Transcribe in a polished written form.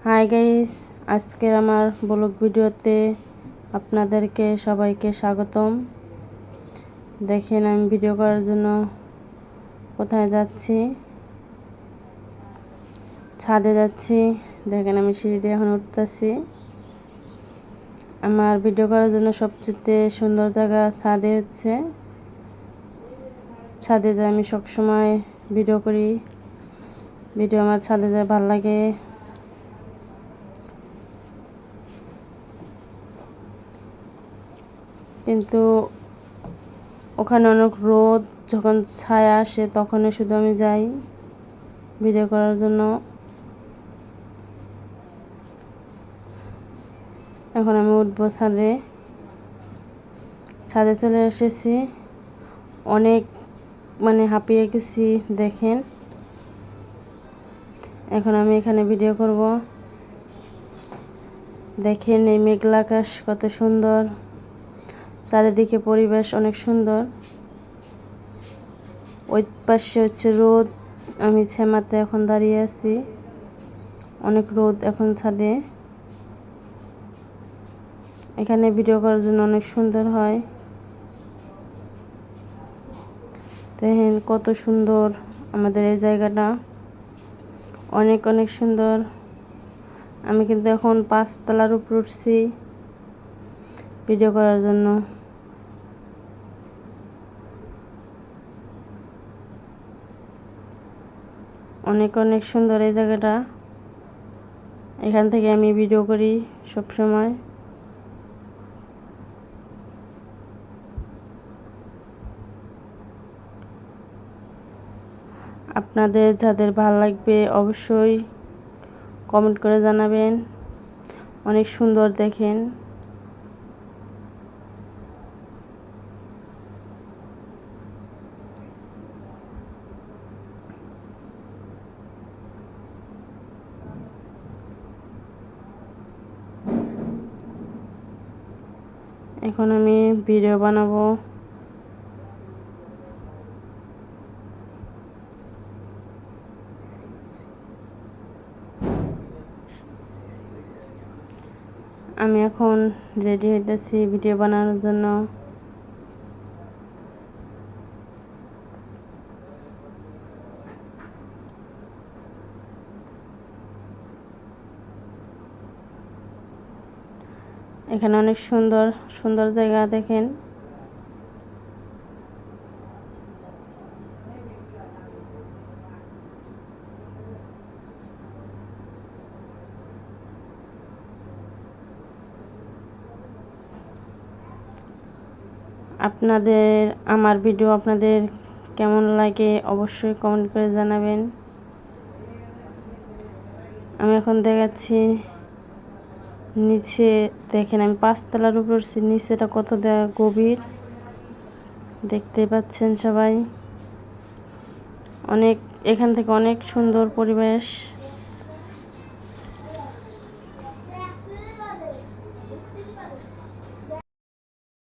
Hi guys, আজকের আমার blog ভিডিওতে আপনাদেরকে সবাইকে স্বাগতম। দেখেন আমি ভিডিও করার জন্য কোথায় যাচ্ছি। ছাদে যাচ্ছি। দেখেন আমি সিঁড়ি দিয়ে এখন উঠতেছি। আমার ভিডিও করার জন্য সবচেয়ে সুন্দর জায়গা ছাদে হচ্ছে। ছাদে যায় আমি সবসময় ভিডিও করি। ভিডিও আমার ছাদে যায় ভালো লাগে। কিন্তু ওখানে অনেক রোদ, যখন ছায়া আসে তখনই শুধু আমি যাই ভিডিও করার জন্য। এখন আমি উঠবো ছাদে। ছাদে চলে এসেছি। অনেক হাঁপিয়ে গেছি। দেখেন এখন আমি এখানে ভিডিও করব। দেখেন এই মেঘলা আকাশ কত সুন্দর, চারিদিকে পরিবেশ অনেক সুন্দর। ওই পাশে হচ্ছে রোদ, আমি ছামাতে এখন দাঁড়িয়ে আছি। অনেক রোদ এখন ছাদে। এখানে ভিডিও করার জন্য অনেক সুন্দর হয়। দেখেন কত সুন্দর আমাদের এই জায়গাটা, অনেক অনেক সুন্দর। আমি কিন্তু এখন 5 তলার উপর উঠছি ভিডিও করার জন্য। অনেক অনেক সুন্দর এই জায়গাটা। এখান থেকে আমি ভিডিও করি সব সময়। আপনাদের যাদের ভালো লাগবে অবশ্যই কমেন্ট করে জানাবেন। অনেক সুন্দর দেখেন। এখন আমি ভিডিও বানাবো। আমি এখন রেডি হইতেছি ভিডিও বানানোর জন্য। এখানে অনেক সুন্দর সুন্দর জায়গা দেখেন। আমার ভিডিও আপনাদের কেমন লাগে অবশ্যই কমেন্ট করে জানাবেন। আমি এখন দেখাচ্ছি নিচে। দেখেন আমি 5 তলার উপর উঠছি। নিচেটা কত গভীর দেখতে পাচ্ছেন সবাই। এখান থেকে অনেক সুন্দর পরিবেশ।